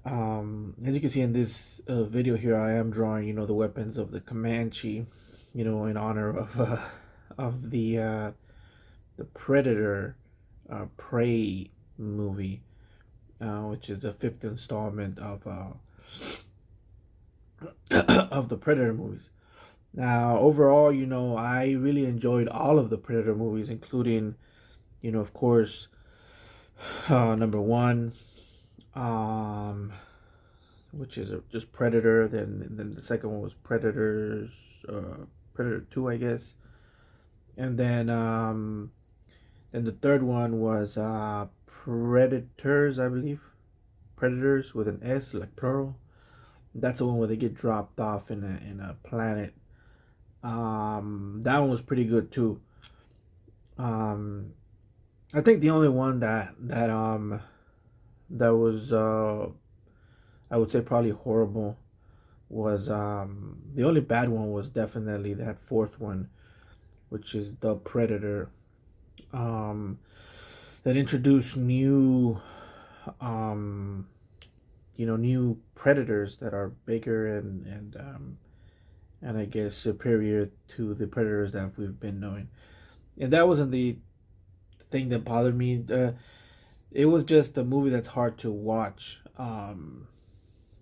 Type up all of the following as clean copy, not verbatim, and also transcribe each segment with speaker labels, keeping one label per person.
Speaker 1: As you can see in this video here, I am drawing, the weapons of the Comanche, in honor of the Predator Prey movie, which is the fifth installment of of the Predator movies. Now, overall, I really enjoyed all of the Predator movies, including, of course, number one, um, which is just Predator. Then the second one was Predator Two, I guess, and then the third one was Predators, I believe, Predators with an S, like plural. That's the one where they get dropped off in a planet. That one was pretty good too. Um, I think the only one that was I would say probably horrible was the only bad one was definitely that fourth one, which is the Predator. Um, that introduced um, new predators that are bigger and I guess superior to the predators that we've been knowing. And that wasn't the thing that bothered me. It was just a movie that's hard to watch.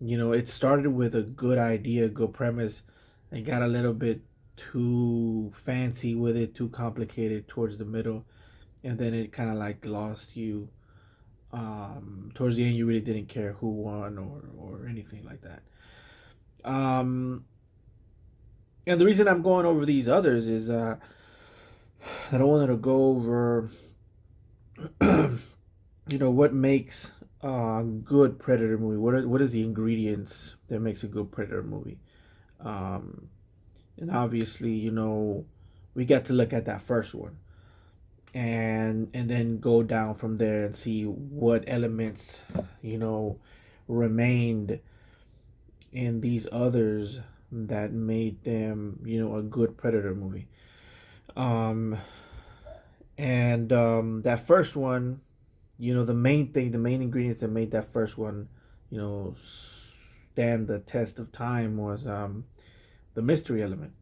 Speaker 1: It started with a good idea, good premise, and got a little bit too fancy with it, too complicated towards the middle, and then it kind of like lost you. Towards the end, you really didn't care who won or anything like that. Um, and the reason I'm going over these others is that I wanted to go over, what makes a good Predator movie. What is the ingredients that makes a good Predator movie? Um, and obviously, we got to look at that first one, and then go down from there and see what elements, remained in these others that made them, a good Predator movie. Um, and that first one, the main ingredients that made that first one, you know, stand the test of time was the mystery element.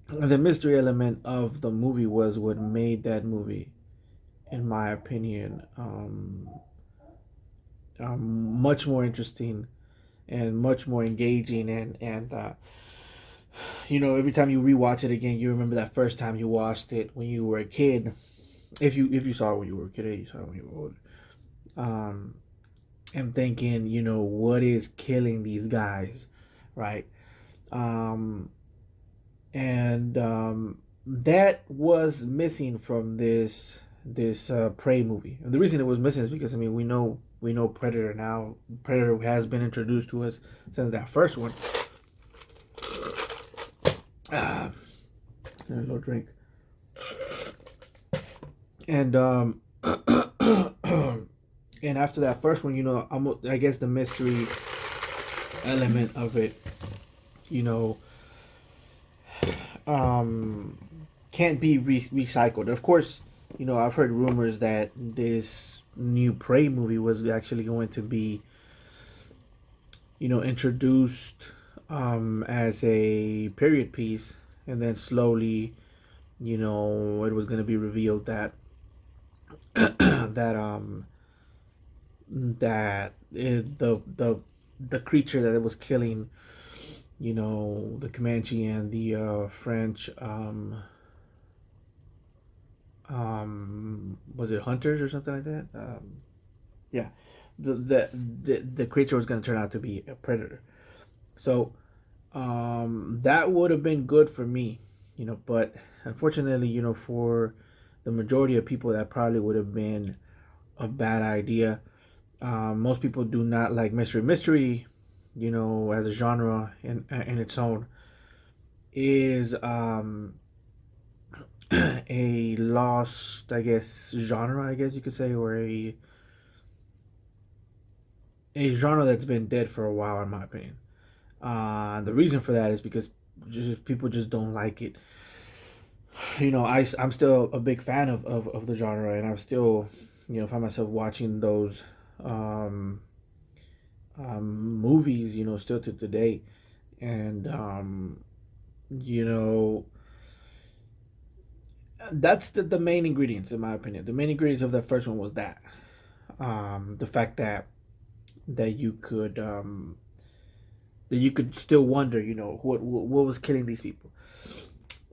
Speaker 1: The mystery element of the movie was what made that movie, in my opinion, much more interesting and much more engaging. And every time you rewatch it again, you remember that first time you watched it when you were a kid. If you saw it when you were a kid, you saw it when you were older. Um, and thinking, what is killing these guys, right? Um, and that was missing from this Prey movie. And the reason it was missing is because we know Predator now. Predator has been introduced to us since that first one. A little drink. And and after that first one, I guess the mystery element of it, you know, um, can't be recycled. Of course, I've heard rumors that this new Prey movie was actually going to be, introduced as a period piece, and then slowly, it was going to be revealed that that the creature that it was killing, the Comanche and the French, was it hunters or something like that? Yeah, the creature was going to turn out to be a predator. So that would have been good for me, but unfortunately, for the majority of people, that probably would have been a bad idea. Most people do not like mystery. Mystery, as a genre in its own, is a lost, I guess, genre. I guess you could say, or a genre that's been dead for a while, in my opinion. The reason for that is because people just don't like it. I'm still a big fan of the genre, and I'm still, find myself watching those um, movies, still to today. And you know that's the main ingredients, in my opinion. The main ingredients of the first one was that, the fact that you could still wonder, what was killing these people.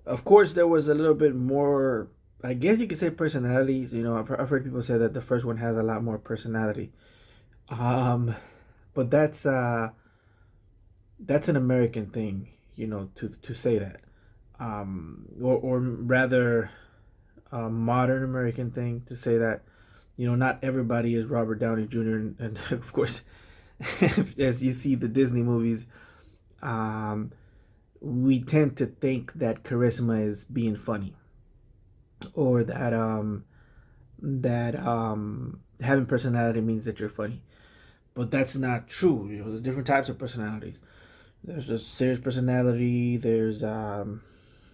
Speaker 1: Of course, there was a little bit more. I guess you could say personalities. I've heard people say that the first one has a lot more personality. Um, but that's an American thing, to say that, or rather, a modern American thing to say that. Not everybody is Robert Downey Jr. And of course, as you see the Disney movies, um, we tend to think that charisma is being funny, or that having personality means that you're funny. But that's not true. There's different types of personalities. There's a serious personality. There's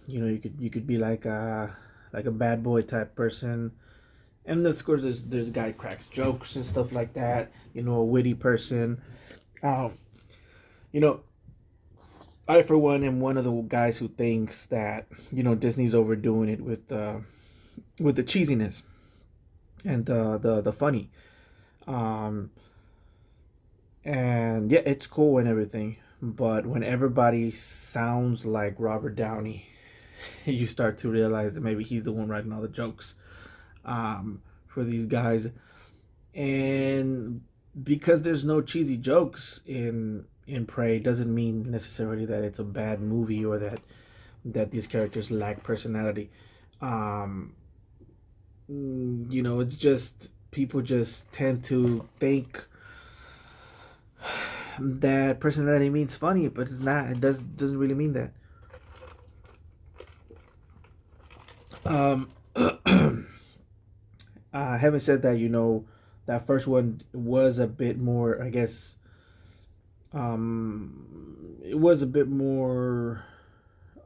Speaker 1: you could be like a bad boy type person. And of course, there's a guy who cracks jokes and stuff like that. A witty person. Um, you know, I for one am one of the guys who thinks that Disney's overdoing it with the cheesiness and the funny. Um, and yeah, it's cool and everything, but when everybody sounds like Robert Downey, you start to realize that maybe he's the one writing all the jokes, for these guys. And because there's no cheesy jokes in Prey, doesn't mean necessarily that it's a bad movie, or that these characters lack personality. Um, it's just people just tend to think that personality means funny, but it's not. It doesn't really mean that. Um, having said that, that first one was a bit more, I guess. It was a bit more,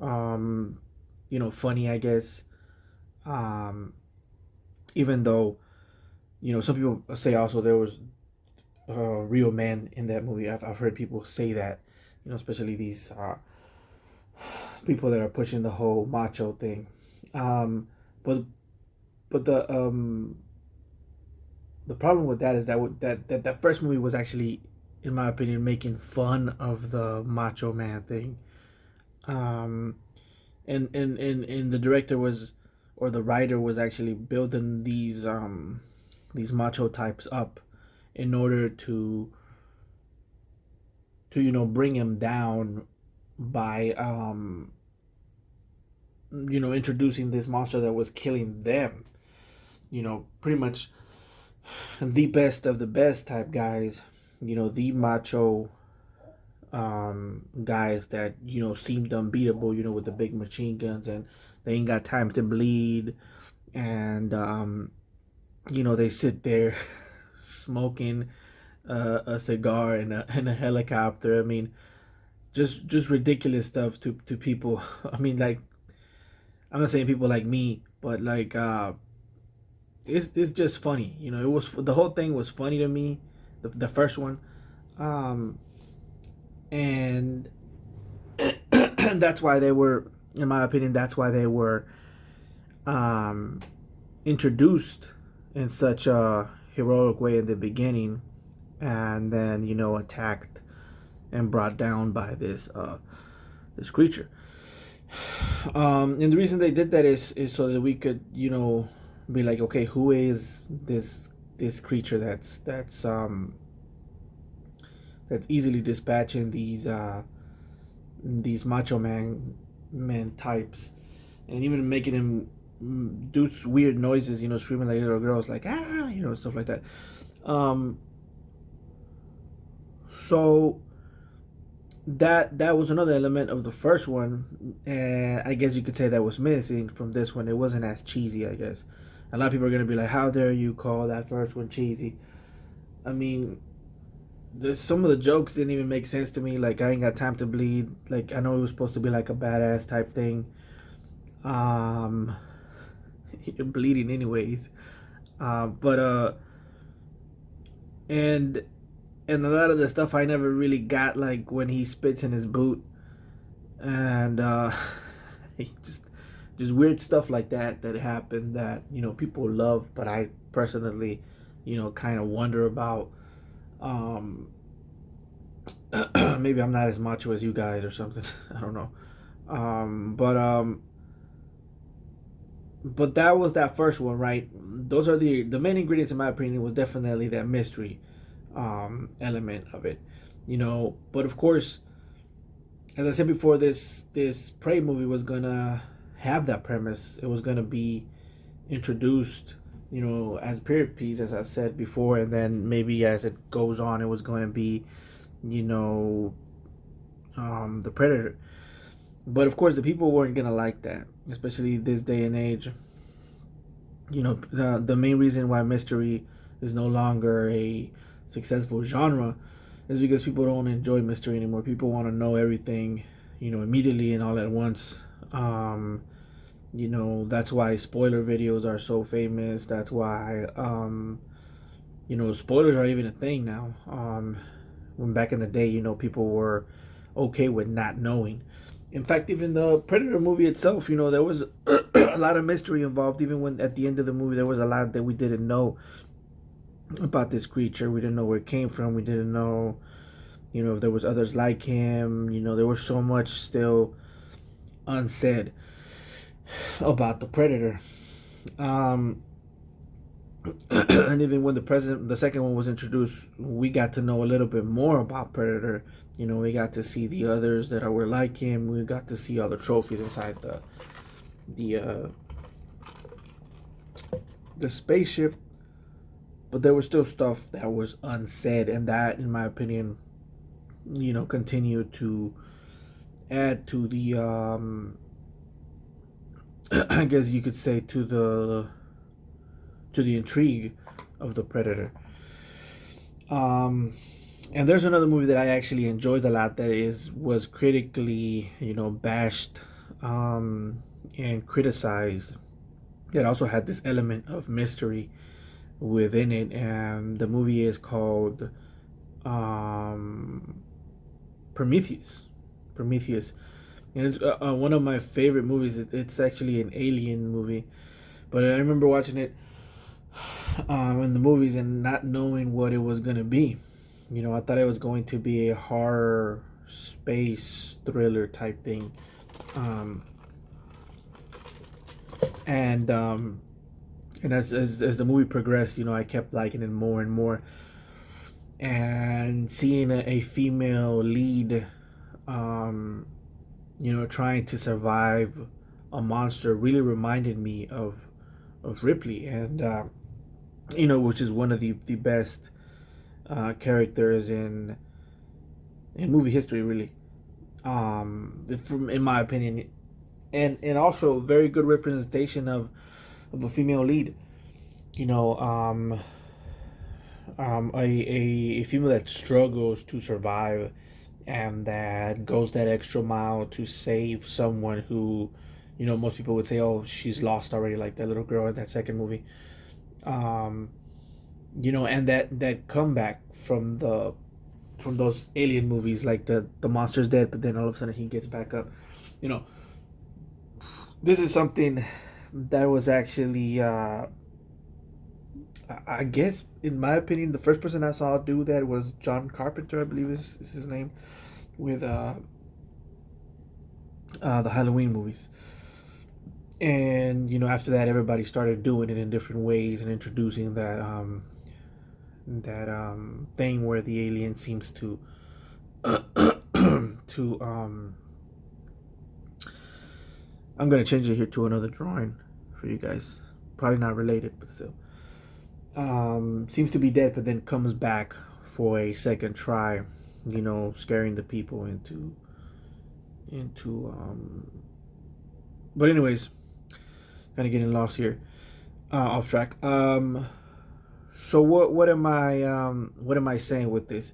Speaker 1: um, funny, I guess. Um, Even though, some people say also there was real men in that movie. I've heard people say that, especially these people that are pushing the whole macho thing. Um, but but the problem with that is that first movie was actually, in my opinion, making fun of the macho man thing. Um, and the director was, or the writer was actually building these macho types up in order to bring him down by introducing this monster that was killing them. Pretty much the best of the best type guys. The macho guys that seemed unbeatable. With the big machine guns, and they ain't got time to bleed, and they sit there smoking a cigar in a helicopter. I mean, just ridiculous stuff to people. I mean, like, I'm not saying people like me, but like, it's just funny. It was, the whole thing was funny to me, the first one, um, and that's why they were, in my opinion, that's why they were um, introduced in such a heroic way in the beginning, and then attacked and brought down by this creature. And the reason they did that is so that we could be like, okay, who is this creature that's easily dispatching these macho men types, and even making him do weird noises, screaming like little girls, like stuff like that. Um, so that was another element of the first one, and I guess you could say that was missing from this one. It wasn't as cheesy, I guess. A lot of people are gonna be like, "How dare you call that first one cheesy?" I mean, there's some of the jokes didn't even make sense to me. Like, I ain't got time to bleed. Like, I know it was supposed to be like a badass type thing. Um, you're bleeding anyways. But and and a lot of the stuff I never really got, like when he spits in his boot, and he just weird stuff like that happened that people love, but I personally kind of wonder about. Um, Maybe I'm not as macho as you guys or something. I don't know. But that was that first one, right? Those are the main ingredients, in my opinion. Was definitely that mystery element of it, But of course, as I said before, this Prey movie was gonna have that premise. It was gonna be introduced, as period piece, as I said before, and then maybe as it goes on, it was going to be, you know, the Predator. But of course, the people weren't gonna like that, especially this day and age. The main reason why mystery is no longer a successful genre is because people don't enjoy mystery anymore. People want to know everything, immediately and all at once. That's why spoiler videos are so famous. That's why, spoilers are even a thing now. When back in the day, people were okay with not knowing. In fact, even the Predator movie itself, there was a lot of mystery involved. Even when at the end of the movie, there was a lot that we didn't know about this creature. We didn't know where it came from. We didn't know, if there was others like him. There was so much still unsaid about the Predator. And even when the second one was introduced, we got to know a little bit more about Predator. We got to see the others that were like him. We got to see all the trophies inside the spaceship. But there was still stuff that was unsaid, and that, in my opinion, continued to add to the I guess you could say to the intrigue of the Predator. And there's another movie that I actually enjoyed a lot that was critically, bashed and criticized. That also had this element of mystery within it, and the movie is called Prometheus. Prometheus, and it's one of my favorite movies. It's actually an alien movie, but I remember watching it in the movies and not knowing what it was gonna be. I thought it was going to be a horror space thriller type thing, and as the movie progressed, I kept liking it more and more. And seeing a female lead, trying to survive a monster really reminded me of Ripley, and which is one of the best characters in movie history, really. In my opinion, and also very good representation of a female lead. A female that struggles to survive and that goes that extra mile to save someone who, most people would say, oh, she's lost already, like that little girl in that second movie. And that comeback from those alien movies, like the monster's dead, but then all of a sudden he gets back up. This is something that was actually, I guess, in my opinion, the first person I saw do that was John Carpenter, I believe is his name, with the Halloween movies. And after that, everybody started doing it in different ways and introducing that thing where the alien seems to I'm gonna change it here to another drawing for you guys. Probably not related, but still. Seems to be dead, but then comes back for a second try, scaring the people into but anyways, kind of getting lost here, off track. So what am I saying with this?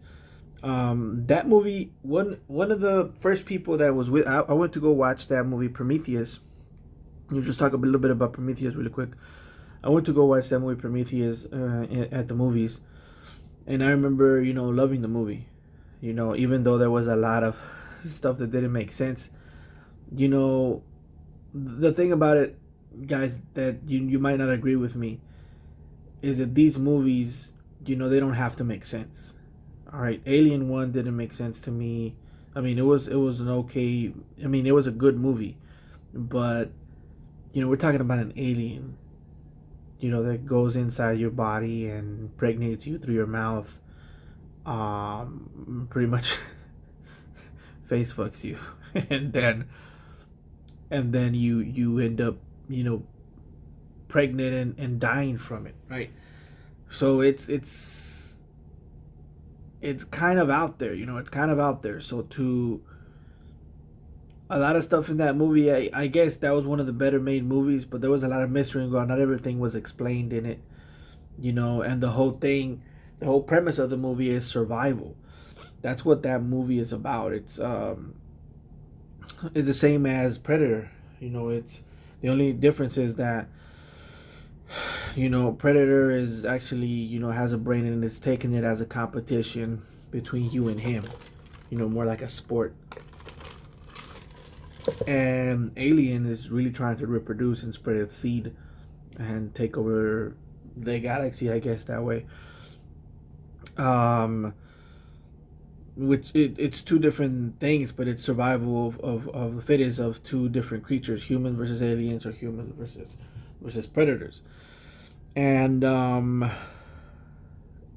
Speaker 1: That movie, one of the first people that was with, I went to go watch that movie, Prometheus. You just talk a little bit about Prometheus really quick. I went to go watch that movie, Prometheus, at the movies, And I remember, loving the movie. Even though there was a lot of stuff that didn't make sense. You know, the thing about it, guys, that you might not agree with me, is that these movies, they don't have to make sense. All right, Alien One didn't make sense to me. I mean, it was an okay. I mean, it was a good movie, but we're talking about an alien. That goes inside your body and impregnates you through your mouth. Pretty much face fucks you, and then you end up pregnant and dying from it, right? So it's kind of out there, it's kind of out there. So to a lot of stuff in that movie, I guess that was one of the better made movies, but there was a lot of mystery going on. Not everything was explained in it, and the whole premise of the movie is survival. That's what that movie is about. It's the same as Predator. It's the only difference is that Predator is actually has a brain and it's taking it as a competition between you and him. More like a sport. And Alien is really trying to reproduce and spread its seed and take over the galaxy, I guess, that way. Which it's two different things, but it's survival of the fittest of two different creatures, humans versus aliens or humans versus predators. And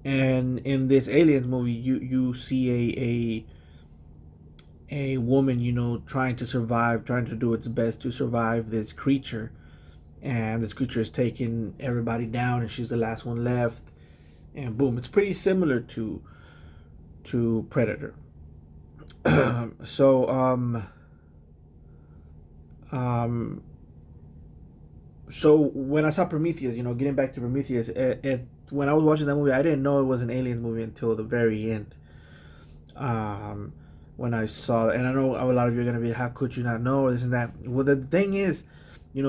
Speaker 1: and in this aliens movie, you see a woman, trying to survive, trying to do its best to survive this creature, and this creature is taking everybody down, and she's the last one left, and boom, it's pretty similar to Predator. so so when I saw Prometheus, getting back to Prometheus, when I was watching that movie, I didn't know it was an aliens movie until the very end. When I saw it, and I know a lot of you are gonna be, how could you not know, this and that? Well, the thing is,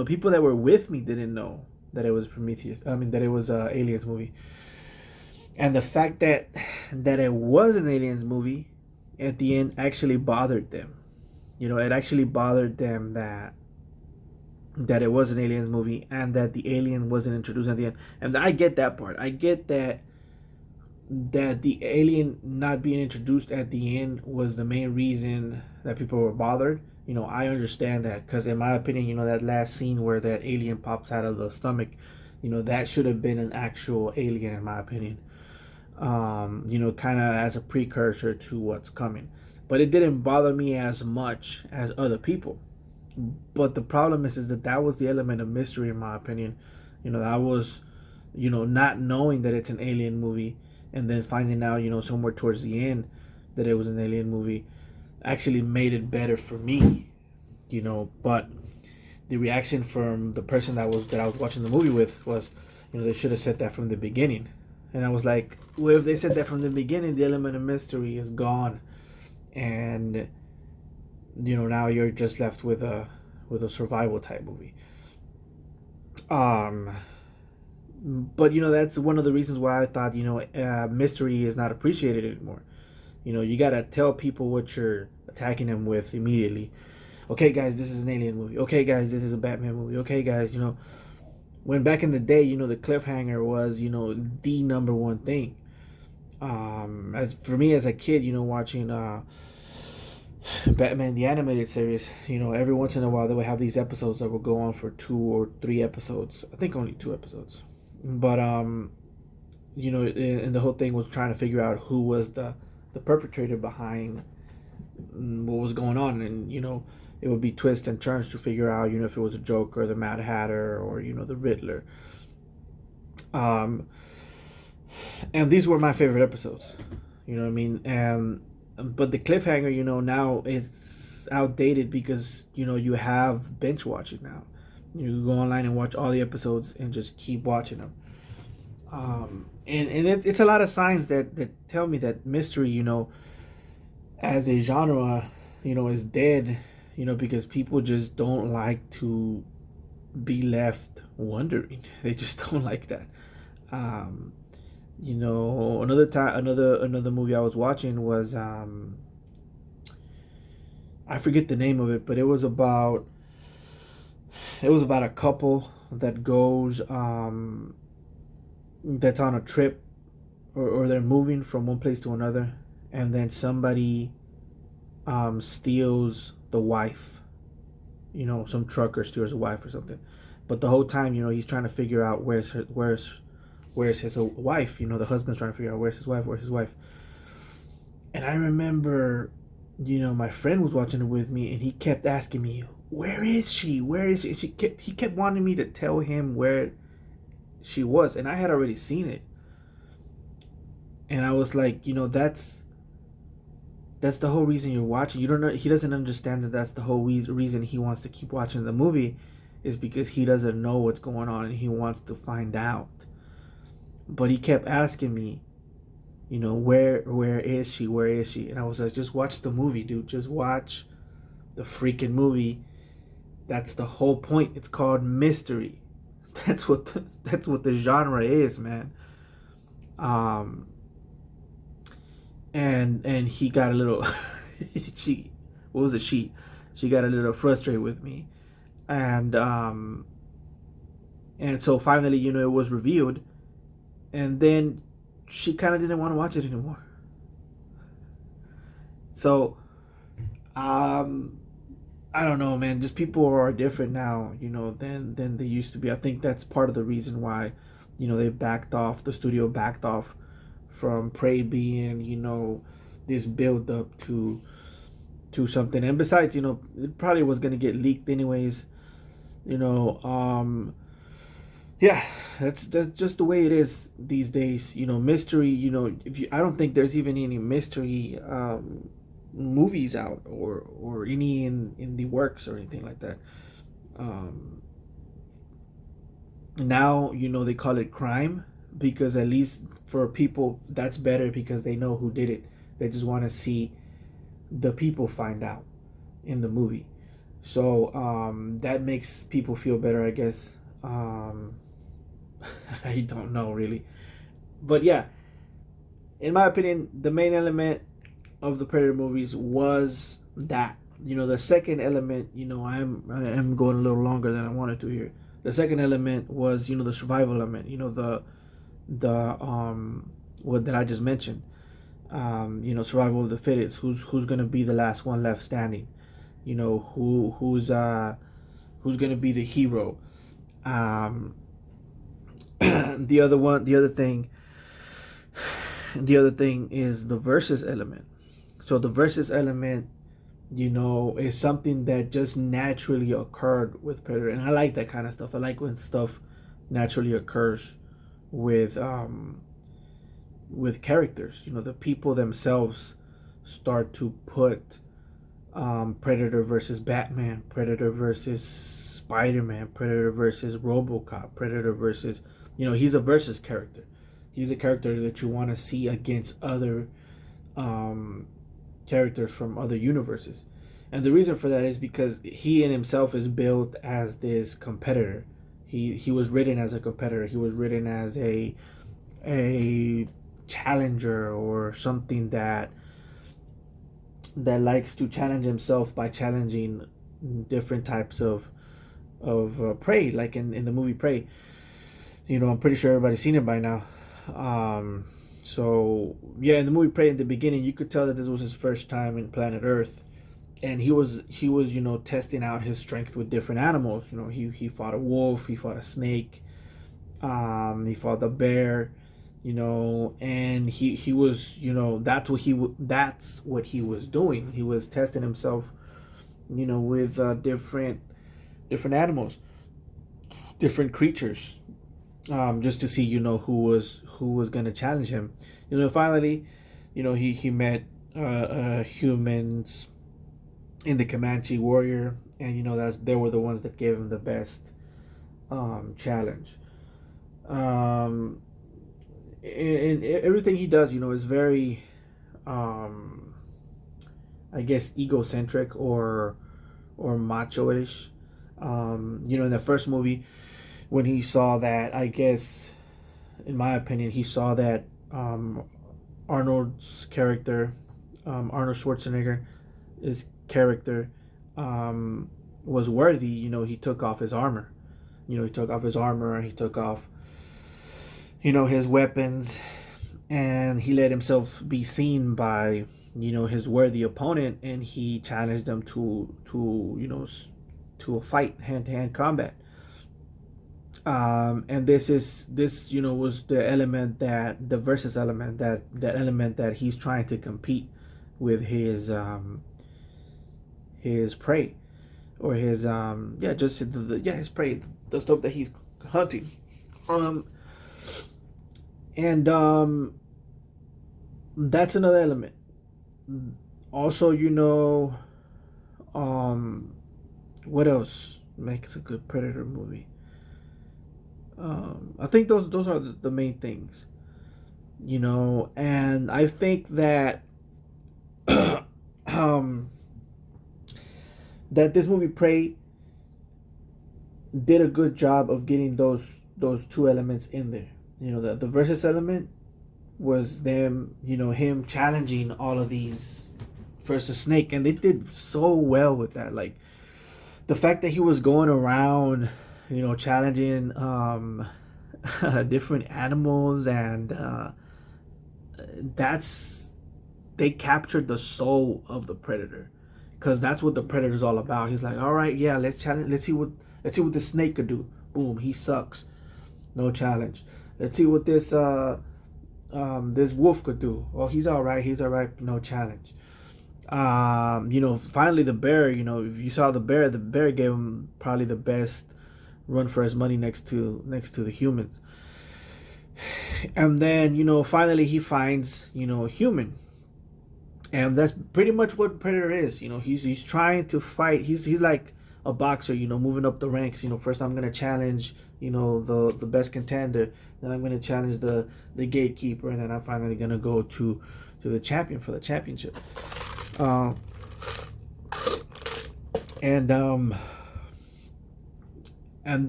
Speaker 1: people that were with me didn't know that it was Prometheus. I mean, that it was a aliens movie. And the fact that it was an aliens movie at the end actually bothered them. It actually bothered them that it was an aliens movie and that the alien wasn't introduced at the end. And I get that part. I get that the alien not being introduced at the end was the main reason that people were bothered. I understand that, because in my opinion, that last scene where that alien pops out of the stomach, that should have been an actual alien, in my opinion. Kind of as a precursor to what's coming. But it didn't bother me as much as other people. But the problem is that was the element of mystery, in my opinion. That was, not knowing that it's an alien movie, and then finding out, somewhere towards the end that it was an alien movie, actually made it better for me. But the reaction from the person that I was watching the movie with was, they should have said that from the beginning. And I was like, well, if they said that from the beginning, the element of mystery is gone, and now you're just left with a survival type movie. But that's one of the reasons why I thought mystery is not appreciated anymore. You gotta tell people what you're attacking them with immediately. Okay, guys, this is an alien movie. Okay, guys, this is a Batman movie. Okay, guys, when back in the day, the cliffhanger was, the number one thing. As for me as a kid, watching Batman the animated series, every once in a while they would have these episodes that would go on for 2 or 3 episodes. I think only 2 episodes. But and the whole thing was trying to figure out who was the perpetrator behind what was going on, and it would be twists and turns to figure out, if it was a Joker, the Mad Hatter, or the Riddler. And these were my favorite episodes. You know what I mean? But the cliffhanger, now it's outdated because you have binge watching now. You go online and watch all the episodes and just keep watching them. And it's a lot of signs that tell me that mystery, as a genre, is dead. Because people just don't like to be left wondering. They just don't like that. Another movie I was watching was I forget the name of it, but it was about a couple that goes that's on a trip, or they're moving from one place to another, and then somebody steals the wife. Some trucker steals a wife or something. But the whole time, he's trying to figure out where's his wife. The husband's trying to figure out where's his wife. And I remember, my friend was watching it with me, and he kept asking me, "Where is she? Where is she?" He kept wanting me to tell him where she was, and I had already seen it. And I was like, that's the whole reason you're watching. You don't know. He doesn't understand that that's the whole reason he wants to keep watching the movie, is because he doesn't know what's going on and he wants to find out. But he kept asking me, where is she? Where is she? And I was like, just watch the movie, dude. Just watch the freaking movie. That's the whole point. It's called mystery. That's what the genre is, man. Um, and he got a little she what was it she got a little frustrated with me, and so finally, it was revealed, and then she kind of didn't want to watch it anymore. So I don't know, man. Just people are different now, than they used to be. I think that's part of the reason why, they backed off. The studio backed off from Prey being, this build up to something. And besides, it probably was gonna get leaked anyways. You know, yeah, that's just the way it is these days. Mystery. If you, I don't think there's even any mystery movies out, or any in the works or anything like that. Um, Now, they call it crime, because at least for people that's better, because they know who did it. They just want to see the people find out in the movie. So that makes people feel better, I guess. I don't know really, but yeah, in my opinion, the main element of the Predator movies was that. The second element, I am going a little longer than I wanted to here. The second element was, the survival element. The what that I just mentioned. Survival of the fittest. Who's gonna be the last one left standing? Who's gonna be the hero? Um, the other thing is the versus element. So the versus element, is something that just naturally occurred with Predator, and I like that kind of stuff. I like when stuff naturally occurs with characters. The people themselves start to put Predator versus Batman, Predator versus Spider-Man, Predator versus RoboCop, Predator versus, he's a versus character. He's a character that you want to see against other characters from other universes. And the reason for that is because he in himself is built as this competitor. He was written as a competitor. He was written as a challenger, or something that likes to challenge himself by challenging different types of prey, like in the movie Prey. I'm pretty sure everybody's seen it by now. So yeah, in the movie Prey, in the beginning, you could tell that this was his first time in planet Earth, and he was testing out his strength with different animals. He fought a wolf, he fought a snake, he fought the bear, and he was, that's what he was doing. He was testing himself, with different animals, different creatures, just to see, who was gonna challenge him. Finally, he met humans in the Comanche Warrior, and that they were the ones that gave him the best challenge. And everything he does, is very, I guess, egocentric, or macho-ish. In the first movie, when he saw that, I guess, in my opinion, he saw that Arnold's character, Arnold Schwarzenegger, his character, was worthy. He took off his armor. He took off his armor. He took off, his weapons, and he let himself be seen by, his worthy opponent, and he challenged them to a fight, hand to hand combat. And this was the element, that the versus element, that element that he's trying to compete with his prey, or his just his prey, the stuff that he's hunting. And that's another element. Also, what else makes a good Predator movie? I think those are the main things, and I think that that this movie Prey did a good job of getting those two elements in there. The versus element was them, him challenging all of these versus Snake, and they did so well with that. Like, the fact that he was going around, challenging different animals, and they captured the soul of the Predator, because that's what the Predator's all about. He's like, all right, yeah, let's challenge. Let's see what the snake could do. Boom, he sucks. No challenge. Let's see what this wolf could do. Oh, he's all right. He's all right. No challenge. Finally the bear. If you saw the bear gave him probably the best run for his money next to the humans. And then finally he finds a human. And that's pretty much what Predator is. He's trying to fight. He's like a boxer, moving up the ranks. First I'm gonna challenge, the best contender. Then I'm gonna challenge the gatekeeper, and then I'm finally gonna go to the champion for the championship. And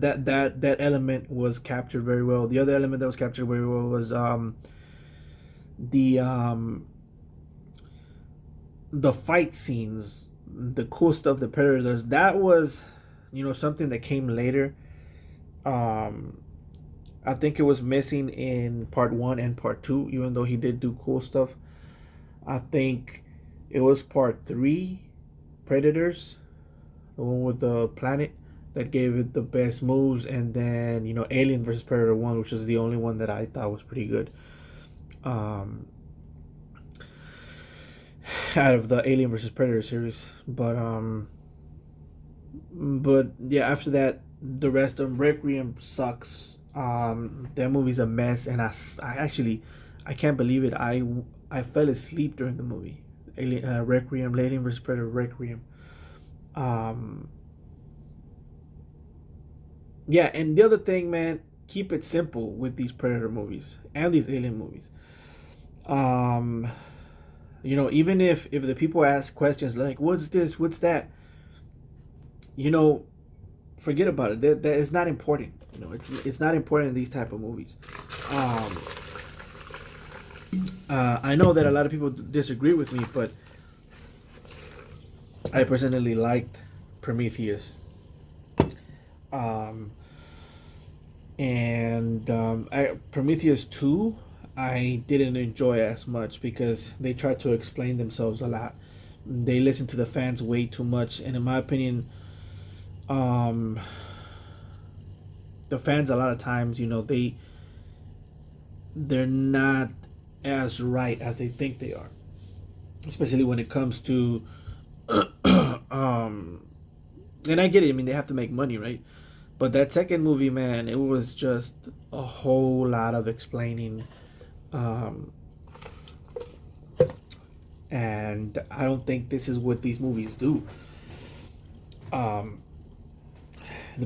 Speaker 1: that element was captured very well. The other element that was captured very well was the fight scenes, the cool stuff the Predator does. That was, something that came later. I think it was missing in part 1 and part 2, even though he did do cool stuff. I think it was part 3, Predators, the one with the planet, that gave it the best moves. And then, Alien versus Predator 1, which is the only one that I thought was pretty good. Out of the Alien versus Predator series. But yeah, after that, the rest of them, Requiem sucks. That movie's a mess, and I can't believe it. I fell asleep during the movie. Requiem, Alien versus Predator, Requiem. Yeah, and the other thing, man, keep it simple with these Predator movies and these Alien movies. Even if the people ask questions like, what's this, what's that, forget about it. That is not important. It's not important in these type of movies. I know that a lot of people disagree with me, but I personally liked Prometheus. Prometheus 2, I didn't enjoy as much, because they tried to explain themselves a lot. They listened to the fans way too much, and in my opinion, the fans a lot of times, they're not as right as they think they are, especially when it comes to and I get it. I mean, they have to make money, right? But that second movie, man, it was just a whole lot of explaining. And I don't think this is what these movies do. The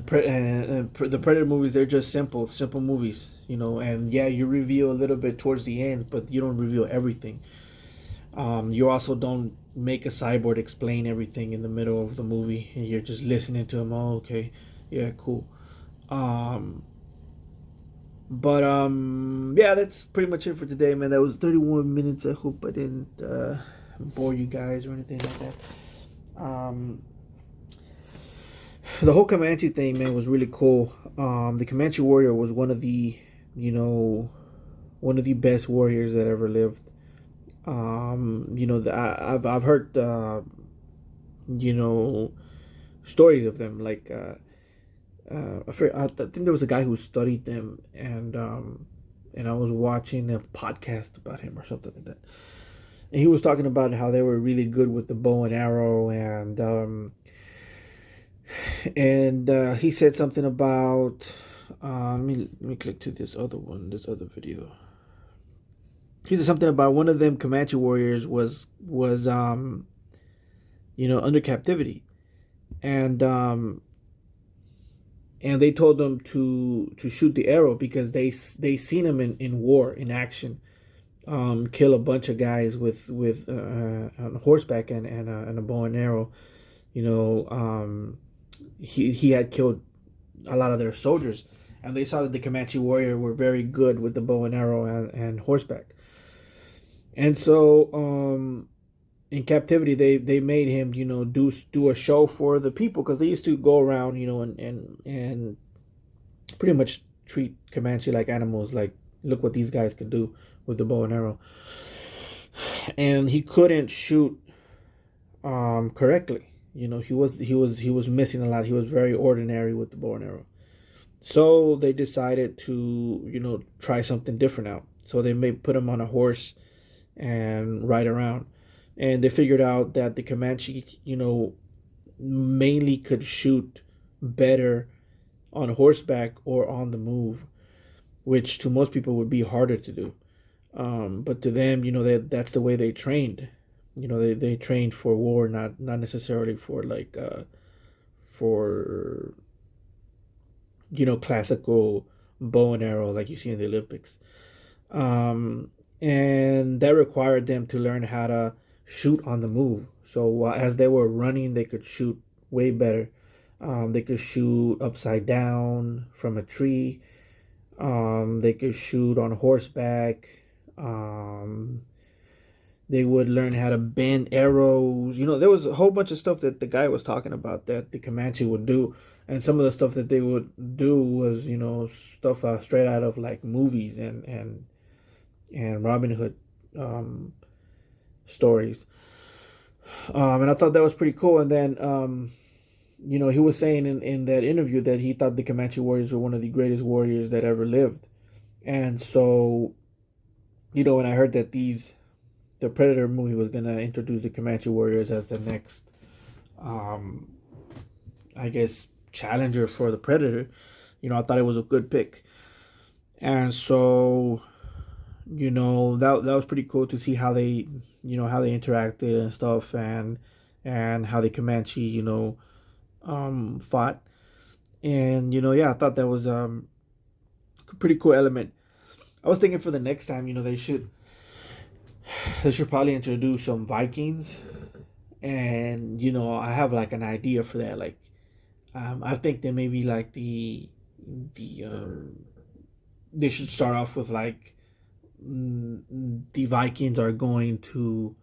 Speaker 1: Predator movies, they're just simple movies, and yeah, you reveal a little bit towards the end, but you don't reveal everything. You also don't make a cyborg explain everything in the middle of the movie, and you're just listening to him. Oh, okay, yeah, cool. But yeah, that's pretty much it for today, man. That was 31 minutes. I hope I didn't bore you guys or anything like that. Um, the whole Comanche thing, man, was really cool. The Comanche warrior was one of the, you know, one of the best warriors that ever lived. I've heard, you know, stories of them. Like, I think there was a guy who studied them, and I was watching a podcast about him or something like that. And he was talking about how they were really good with the bow and arrow, and he said something about. Let me click to this other video. He said something about one of them Comanche warriors was under captivity, and and they told them to shoot the arrow because they seen him in war in action, kill a bunch of guys with on horseback and a bow and arrow. You know, he had killed a lot of their soldiers, and they saw that the Comanche warrior were very good with the bow and arrow and horseback. And so in captivity, they made him, do a show for the people, because they used to go around, and pretty much treat Comanche like animals. Like, look what these guys can do with the bow and arrow. And he couldn't shoot correctly. He was missing a lot. He was very ordinary with the bow and arrow. So they decided to, try something different out. So they may put him on a horse and ride around. And they figured out that the Comanche, mainly could shoot better on horseback or on the move, which to most people would be harder to do. But to them, that's the way they trained. They trained for war, not necessarily for for classical bow and arrow like you see in the Olympics. And that required them to learn how to shoot on the move. So as they were running, they could shoot way better. They could shoot upside down from a tree. They could shoot on horseback. They would learn how to bend arrows. There was a whole bunch of stuff that the guy was talking about that the Comanche would do. And some of the stuff that they would do was, stuff straight out of like movies and Robin Hood stories. And I thought that was pretty cool. And then, he was saying in that interview that he thought the Comanche warriors were one of the greatest warriors that ever lived. And so, when I heard that the Predator movie was going to introduce the Comanche warriors as the next, I guess, challenger for the Predator, I thought it was a good pick. And so, that was pretty cool to see how they interacted and stuff, and how the Comanche fought. And yeah, I thought that was a pretty cool element. I was thinking for the next time, they should probably introduce some Vikings. And I have like an idea for that. Like, I think that maybe like they should start off with like, the Vikings are going to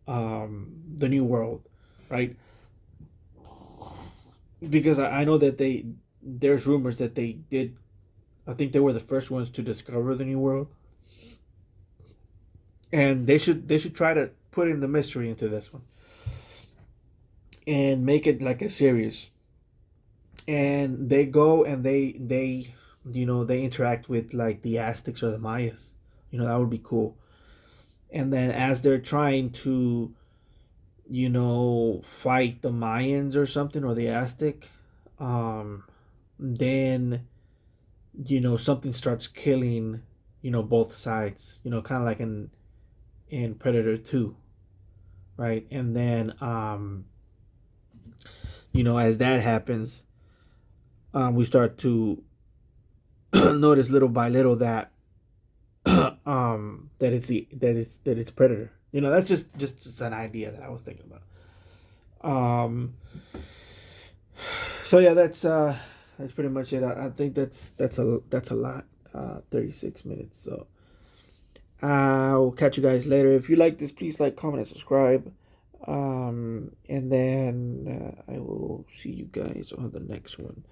Speaker 1: the New World, right? Because I know that there's rumors that they did. I think they were the first ones to discover the New World, and they should try to put in the mystery into this one and make it like a series. And they go and they interact with like the Aztecs or the Mayas. That would be cool. And then as they're trying to, fight the Mayans or something, or the Aztec, then, something starts killing, both sides, kind of like in Predator 2, right? And then, as that happens, we start to notice little by little that that it's Predator. That's just an idea that I was thinking about. So yeah, that's pretty much it. I think that's a lot. 36 minutes. So I'll catch you guys later. If you like this, please like, comment, and subscribe. And then I will see you guys on the next one.